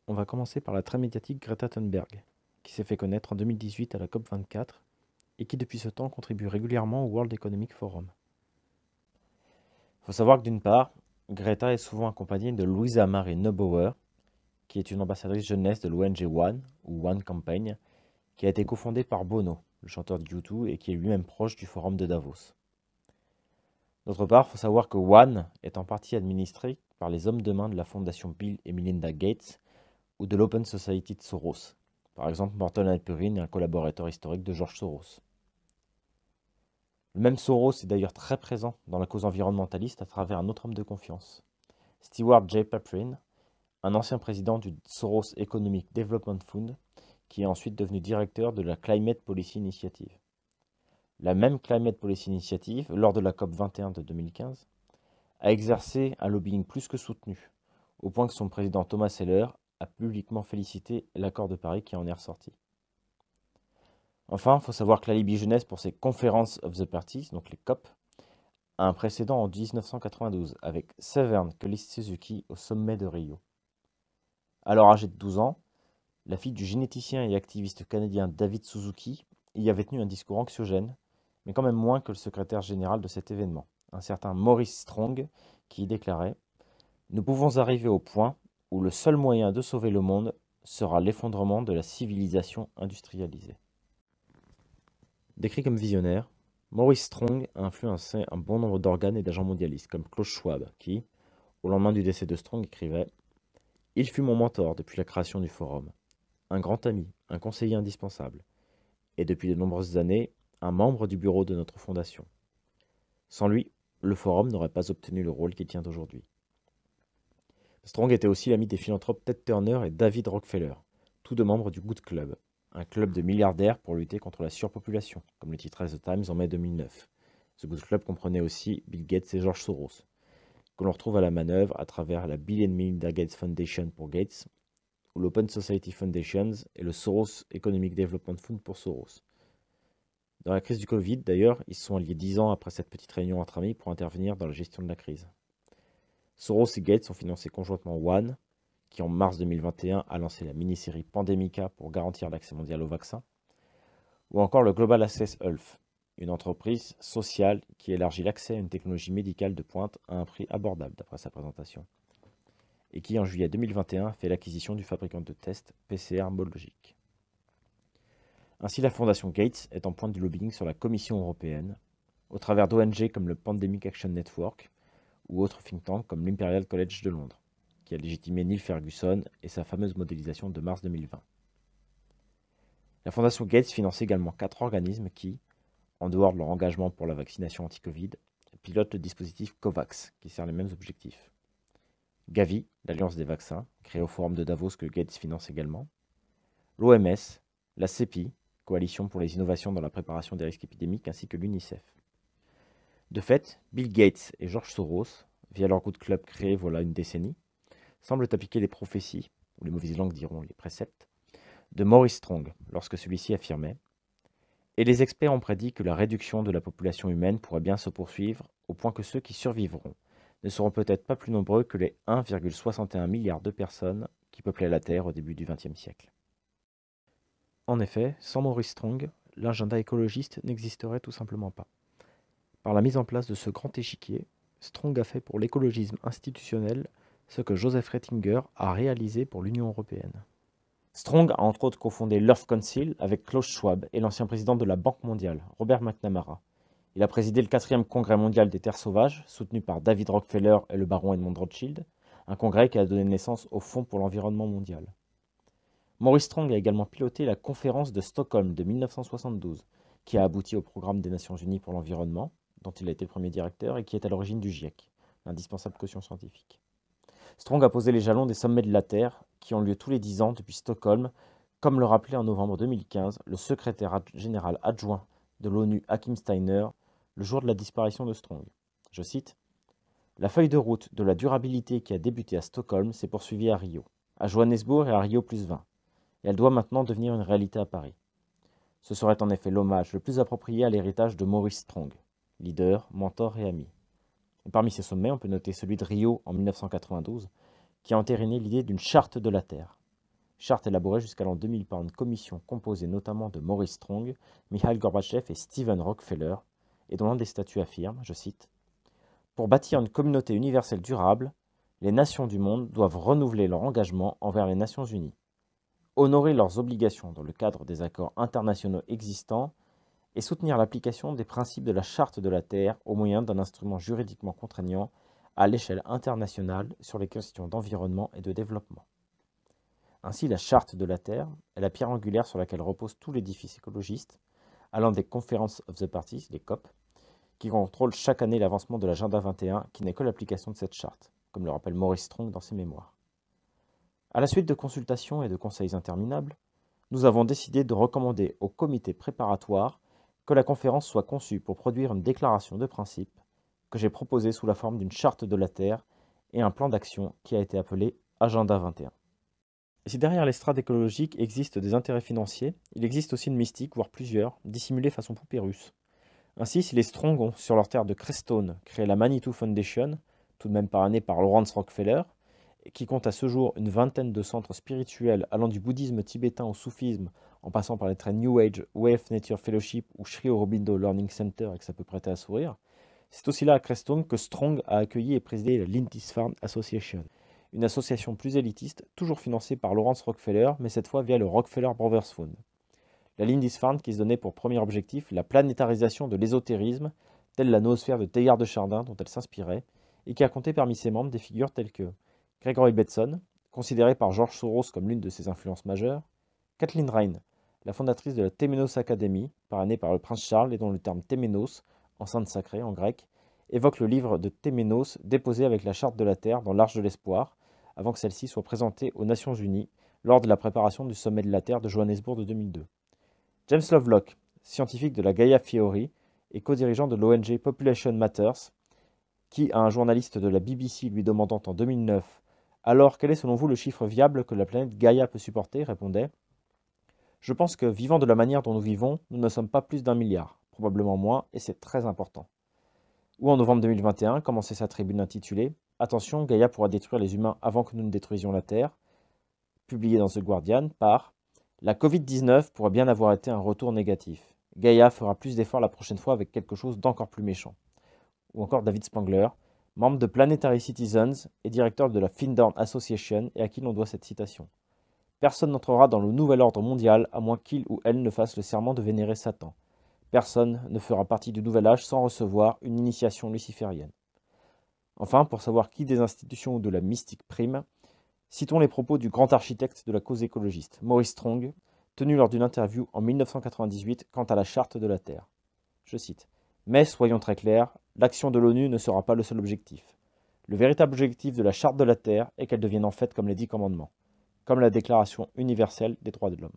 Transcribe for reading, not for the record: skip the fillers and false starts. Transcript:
on va commencer par la très médiatique Greta Thunberg, qui s'est fait connaître en 2018 à la COP24 et qui depuis ce temps contribue régulièrement au World Economic Forum. Il faut savoir que d'une part, Greta est souvent accompagnée de Louisa Marie Neubauer, qui est une ambassadrice jeunesse de l'ONG One, ou One Campaign, qui a été cofondée par Bono, le chanteur de U2, et qui est lui-même proche du forum de Davos. D'autre part, il faut savoir que One est en partie administré par les hommes de main de la fondation Bill et Melinda Gates ou de l'Open Society de Soros. Par exemple, Morton Alperin est un collaborateur historique de George Soros. Le même Soros est d'ailleurs très présent dans la cause environnementaliste à travers un autre homme de confiance, Stewart J. Paprin, un ancien président du Soros Economic Development Fund, qui est ensuite devenu directeur de la Climate Policy Initiative. La même Climate Policy Initiative, lors de la COP 21 de 2015, a exercé un lobbying plus que soutenu, au point que son président Thomas Heller a publiquement félicité l'accord de Paris qui en est ressorti. Enfin, il faut savoir que l'alibi jeunesse pour ses Conference of the Parties, donc les COP, a un précédent en 1992 avec Severn Suzuki au sommet de Rio. Alors âgée de 12 ans, la fille du généticien et activiste canadien David Suzuki y avait tenu un discours anxiogène, mais quand même moins que le secrétaire général de cet événement, un certain Maurice Strong, qui y déclarait « Nous pouvons arriver au point où le seul moyen de sauver le monde sera l'effondrement de la civilisation industrialisée. » Décrit comme visionnaire, Maurice Strong a influencé un bon nombre d'organes et d'agents mondialistes, comme Klaus Schwab, qui, au lendemain du décès de Strong, écrivait « Il fut mon mentor depuis la création du Forum, un grand ami, un conseiller indispensable, et depuis de nombreuses années, un membre du bureau de notre fondation. Sans lui, le Forum n'aurait pas obtenu le rôle qu'il tient aujourd'hui. » Strong était aussi l'ami des philanthropes Ted Turner et David Rockefeller, tous deux membres du Good Club, un club de milliardaires pour lutter contre la surpopulation, comme le titrait The Times en mai 2009. Ce Good Club comprenait aussi Bill Gates et George Soros, que l'on retrouve à la manœuvre à travers la Bill and Melinda Gates Foundation pour Gates, ou l'Open Society Foundations et le Soros Economic Development Fund pour Soros. Dans la crise du Covid, d'ailleurs, ils se sont alliés 10 ans après cette petite réunion entre amis pour intervenir dans la gestion de la crise. Soros et Gates ont financé conjointement One, qui en mars 2021 a lancé la mini-série Pandemica pour garantir l'accès mondial au vaccin, ou encore le Global Access Health, une entreprise sociale qui élargit l'accès à une technologie médicale de pointe à un prix abordable d'après sa présentation, et qui en juillet 2021 a fait l'acquisition du fabricant de tests PCR Mollogic. Ainsi, la fondation Gates est en pointe du lobbying sur la Commission européenne, au travers d'ONG comme le Pandemic Action Network, ou autres think tanks comme l'Imperial College de Londres, qui a légitimé Neil Ferguson et sa fameuse modélisation de mars 2020. La fondation Gates finance également 4 organismes qui, en dehors de leur engagement pour la vaccination anti-Covid, pilotent le dispositif COVAX, qui sert les mêmes objectifs. Gavi, l'Alliance des vaccins, créée au Forum de Davos que Gates finance également. L'OMS, la CEPI, Coalition pour les innovations dans la préparation des risques épidémiques, ainsi que l'UNICEF. De fait, Bill Gates et George Soros, via leur Good Club créé voilà une décennie, semblent appliquer les prophéties, ou les mauvaises langues diront les préceptes, de Maurice Strong, lorsque celui-ci affirmait « Et les experts ont prédit que la réduction de la population humaine pourrait bien se poursuivre, au point que ceux qui survivront ne seront peut-être pas plus nombreux que les 1,61 milliard de personnes qui peuplaient la Terre au début du XXe siècle. » En effet, sans Maurice Strong, l'agenda écologiste n'existerait tout simplement pas. Par la mise en place de ce grand échiquier, Strong a fait pour l'écologisme institutionnel ce que Joseph Ratzinger a réalisé pour l'Union européenne. Strong a entre autres cofondé l'Earth Council avec Klaus Schwab et l'ancien président de la Banque mondiale, Robert McNamara. Il a présidé le 4e congrès mondial des terres sauvages, soutenu par David Rockefeller et le baron Edmond Rothschild, un congrès qui a donné naissance au Fonds pour l'environnement mondial. Maurice Strong a également piloté la conférence de Stockholm de 1972, qui a abouti au programme des Nations Unies pour l'environnement, dont il a été le premier directeur et qui est à l'origine du GIEC, l'indispensable caution scientifique. Strong a posé les jalons des sommets de la Terre, qui ont lieu tous les 10 ans depuis Stockholm, comme le rappelait en novembre 2015 le secrétaire général adjoint de l'ONU Hakim Steiner, le jour de la disparition de Strong. Je cite « La feuille de route de la durabilité qui a débuté à Stockholm s'est poursuivie à Rio, à Johannesburg et à Rio +20, et elle doit maintenant devenir une réalité à Paris. Ce serait en effet l'hommage le plus approprié à l'héritage de Maurice Strong, leader, mentor et ami. Et parmi ces sommets, on peut noter celui de Rio en 1992, qui a entériné l'idée d'une charte de la Terre. charte élaborée jusqu'à l'an 2000 par une commission composée notamment de Maurice Strong, Mikhail Gorbatchev et Steven Rockefeller, et dont l'un des statuts affirme, je cite, « Pour bâtir une communauté universelle durable, les nations du monde doivent renouveler leur engagement envers les Nations unies, honorer leurs obligations dans le cadre des accords internationaux existants et soutenir l'application des principes de la Charte de la Terre au moyen d'un instrument juridiquement contraignant à l'échelle internationale sur les questions d'environnement et de développement. » Ainsi, la Charte de la Terre est la pierre angulaire sur laquelle repose tout l'édifice écologiste, allant des Conference of the Parties, les COP, qui contrôlent chaque année l'avancement de l'agenda 21, qui n'est que l'application de cette charte, comme le rappelle Maurice Strong dans ses mémoires. À la suite de consultations et de conseils interminables, nous avons décidé de recommander au comité préparatoire que la conférence soit conçue pour produire une déclaration de principe que j'ai proposée sous la forme d'une charte de la Terre et un plan d'action qui a été appelé Agenda 21. Et si derrière l'estrade écologique existent des intérêts financiers, il existe aussi une mystique, voire plusieurs, dissimulée façon poupée russe. Ainsi, si les Strong ont, sur leur terre de Crestone, créé la Manitou Foundation, tout de même parrainée par Lawrence Rockefeller, qui compte à ce jour une vingtaine de centres spirituels allant du bouddhisme tibétain au soufisme, en passant par les traits New Age, Way of Nature Fellowship ou Sri Aurobindo Learning Center et que ça peut prêter à sourire, c'est aussi là à Crestone que Strong a accueilli et présidé la Lindisfarne Association, une association plus élitiste, toujours financée par Lawrence Rockefeller, mais cette fois via le Rockefeller Brothers Fund. La Lindisfarne qui se donnait pour premier objectif la planétarisation de l'ésotérisme, telle la noosphère de Teilhard de Chardin dont elle s'inspirait, et qui a compté parmi ses membres des figures telles que Gregory Bateson, considéré par George Soros comme l'une de ses influences majeures, Kathleen Ryan, la fondatrice de la Temenos Academy, parrainée par le prince Charles et dont le terme Téménos, enceinte sacrée en grec, évoque le livre de Téménos déposé avec la Charte de la Terre dans l'Arche de l'Espoir, avant que celle-ci soit présentée aux Nations Unies lors de la préparation du sommet de la Terre de Johannesburg de 2002. James Lovelock, scientifique de la Gaia Theory et co-dirigeant de l'ONG Population Matters, qui, à un journaliste de la BBC lui demandant en 2009 « Alors, quel est selon vous le chiffre viable que la planète Gaïa peut supporter ?» répondait « Je pense que, vivant de la manière dont nous vivons, nous ne sommes pas plus d'1 milliard, probablement moins, et c'est très important. » Ou en novembre 2021, commençait sa tribune intitulée « Attention, Gaïa pourra détruire les humains avant que nous ne détruisions la Terre », publiée dans The Guardian par « La Covid-19 pourrait bien avoir été un retour négatif. Gaïa fera plus d'efforts la prochaine fois avec quelque chose d'encore plus méchant. » Ou encore David Spangler, membre de Planetary Citizens et directeur de la Findorn Association et à qui l'on doit cette citation. « Personne n'entrera dans le nouvel ordre mondial à moins qu'il ou elle ne fasse le serment de vénérer Satan. Personne ne fera partie du nouvel âge sans recevoir une initiation luciférienne. » Enfin, pour savoir qui des institutions ou de la mystique prime, citons les propos du grand architecte de la cause écologiste, Maurice Strong, tenu lors d'une interview en 1998 quant à la Charte de la Terre. Je cite « Mais, soyons très clairs, l'action de l'ONU ne sera pas le seul objectif. Le véritable objectif de la Charte de la Terre est qu'elle devienne en fait comme les 10 commandements, comme la Déclaration universelle des droits de l'homme. »